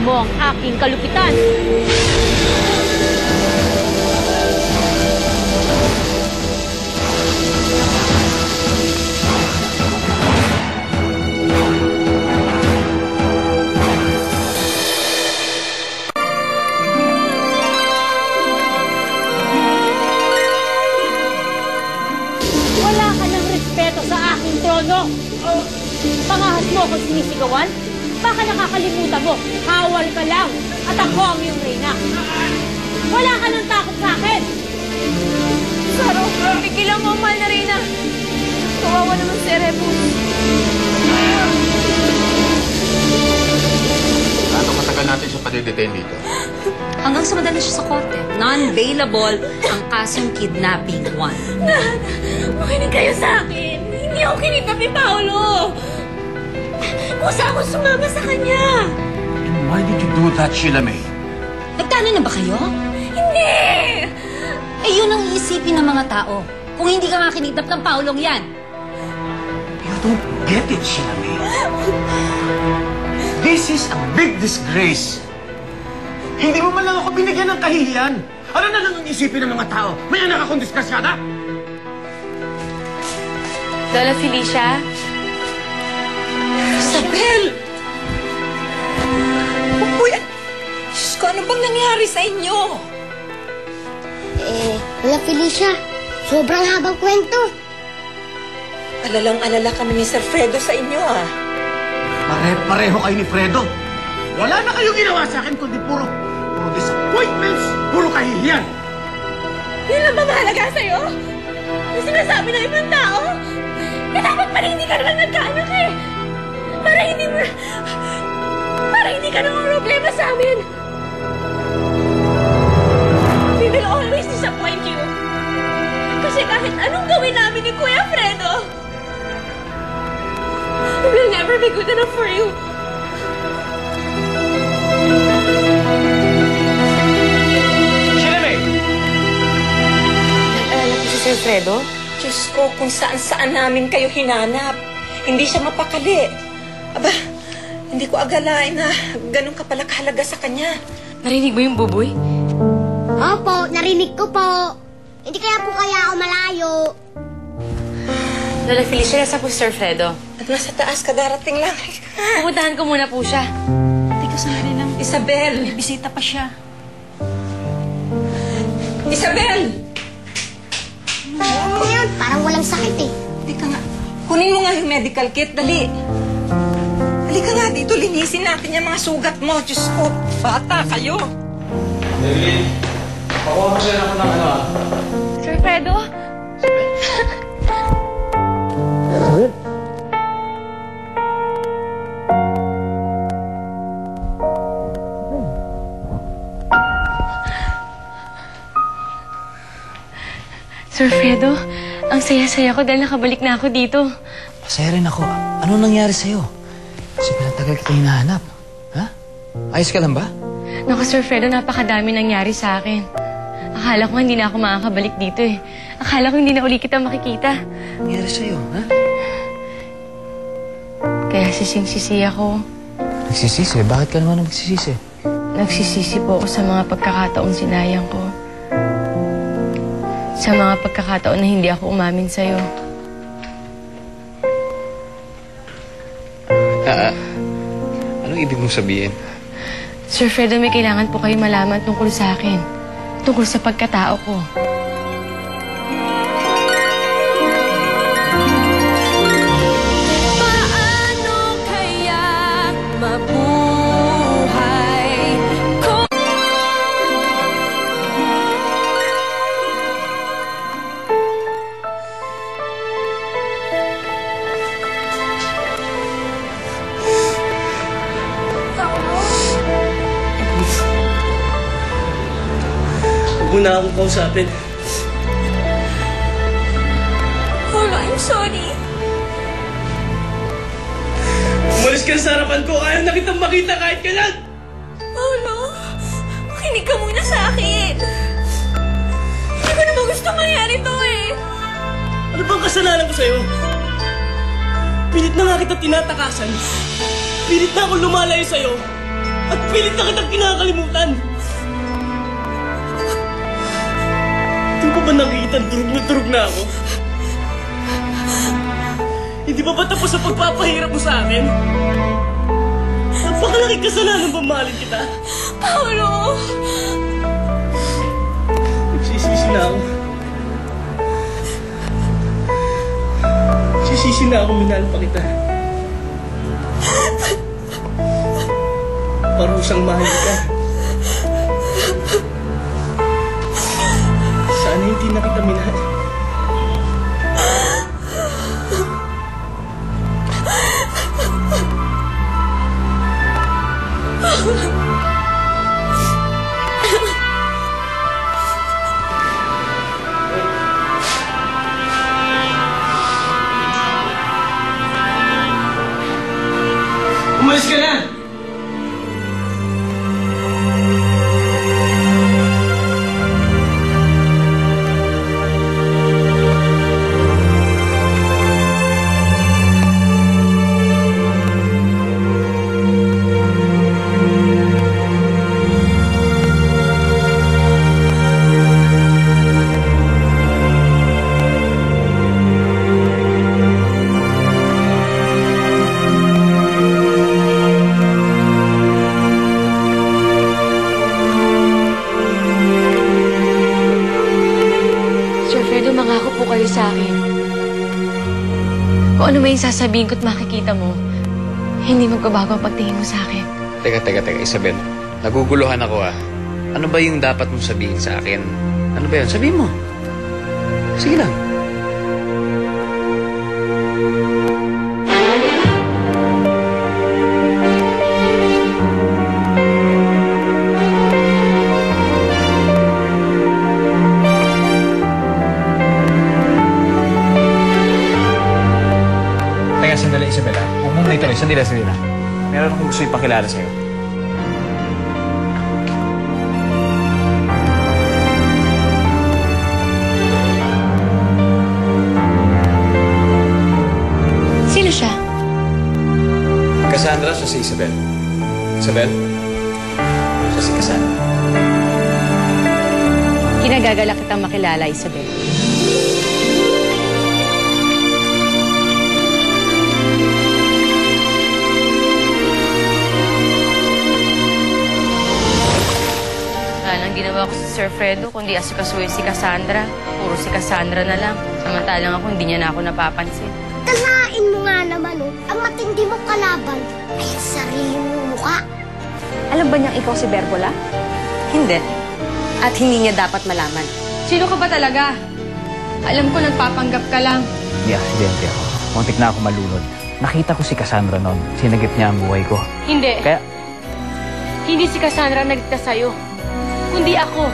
mo ang aking kalupitan. Wala ka ng respeto sa aking trono. Pangahas mo akong sinisigawan? Baka nakakalimutan mo, hawal ka lang at ako ang iyong reyna. Wala ka ng takot sa akin. Saro, pigilan mo ang mahal na reyna. Kawawa naman si Erebus. Gaano katagal natin siya padidetain dito? Hanggang sa madala siya sa korte. Non-bailable ang kasong kidnapping 1. Makinig kayo sa akin. Hindi ako kinidnap ni Paolo. Kusa ako sumama sa kanya. And why did you do that, Sheila May? Nagtano na ba kayo? Hindi! Eh, yun ang iisipin ng mga tao. Kung hindi ka nga kinidnap ng Paolong yan. You don't get it, Sheila May. This is a big disgrace. Hindi mo man lang ako binigyan ng kahihiyan. Ano na lang ang isipin ng mga tao? May anak akong disgrasyada? Lola Felicia? Isabel! Uy! Diyos ko, ano bang nangyari sa inyo? Lola Felicia, sobrang habang kwento. Alalang-alala kami ni Sir Fredo sa inyo, ah. Pare-pareho kayo ni Fredo. Wala na kayong ginawa sa akin kundi puro disappointments, puro kahihiyan. Yun lang ba mahalaga sa'yo? Yung sinasabi ng ibang tao? Na dapat pala hindi ka naman nagkaanak eh. Para hindi ka naman problema sa amin. We will always disappoint you. Kasi kahit anong gawin namin ni Kuya Fredo, we will never be good enough for you. Sheila May! Nag-alala ko si Sir Fredo? Diyos ko, kung saan-saan namin kayo hinanap. Hindi siya mapakali. Aba, hindi ko agalain na ganun ka pala kahalaga sa kanya. Narinig mo yung buboy? Opo, narinig ko po. Hindi kaya ako malayo. Lola Felicia, nasa po si Sir Fredo. At nasa taas ka, darating lang. Pupuntahan ko muna po siya. Teka, sandali lang. Isabel! May bisita pa siya. Isabel! Ano yun? Parang walang sakit eh. Teka nga, kunin mo nga yung medical kit, dali. Halika nga dito, linisin natin yung mga sugat mo. Diyos ko, bata kayo. David, pakuha mo siya ako ng ano ah. Sir Fredo? Sir Fredo, ang saya-saya ko dahil nakabalik na ako dito. Masaya rin ako. Ano nangyari sa'yo? Kasi pinatagal kita hinahanap. Ha? Ayos ka lang ba? Naku, Sir Fredo, napakadami nangyari sa akin. Akala ko hindi na ako makakabalik dito eh. Akala ko hindi na uli kita makikita. Ano nangyari sa'yo, ha? Kaya sising-sisi ako. Nagsisisi? Bakit ka naman nagsisisi? Nagsisisi po ako sa mga pagkakataong sinayang ko. Sa mga pagkakataon na hindi ako umamin sa'yo. Anong ibig mong sabihin? Sir Fredo, may kailangan po kayo malaman tungkol sa akin. Tungkol sa pagkatao ko. Paano kaya mabuhay ko? Huwag mo na akong kausapin. Paolo, I'm sorry. Umalis ka sa harapan ko. Ayaw na kitang makita kahit kailan. Paolo, makinig ka muna sa akin. Hindi ko naman gusto mangyari to eh. Ano bang kasalanan ko sa'yo? Pilit na nga kita tinatakasan. Pilit na ako lumalayo sa'yo. At pilit na kitang kinakalimutan. Hindi mo ba nakikita durog na ako? Hindi ba tapos ang pagpapahirap mo sa akin? Napakalaking kasalanan ba mahalin kita? Paolo! Nagsisisi na ako. Nagsisisi na ako, minahal pa kita. Parusang mahal ka. Sana hindi na kita minahal. Umalis ka na! Mangako po kayo sa akin. Kung ano may sasabihin ko't makikita mo, hindi magbabago ang pagtingin mo sa akin. Teka, Isabel. Naguguluhan ako ah. Ano ba yung dapat mong sabihin sa akin? Ano ba yun? Sabihin mo. Sige lang. Sandali, Isabela. Huwag mong naituloy. Sandali. Meron akong gusto ipakilala sa'yo. Sino siya? Cassandra, siya si Isabel. Isabel? Siya si Cassandra. Kinagagalak kitang makilala, Isabel. Ang ginawa ko sa Sir Fredo, kundi asikasuhin si Cassandra. Puro si Cassandra na lang. Samantalang ako, hindi niya na ako napapansin. Talain mo nga naman, oh. Ang matindi mo kalaban ay ang sarili mong mukha. Alam ba niyang ikaw si Berbola? Hindi. At hindi niya dapat malaman. Sino ka ba talaga? Alam ko nagpapanggap ka lang. Hindi, aksidente ako. Muntik na ako malunod. Nakita ko si Cassandra noon. Sinagip niya ang buhay ko. Hindi. Kaya... Hindi si Cassandra nagligtas sa'yo. Kundi ako.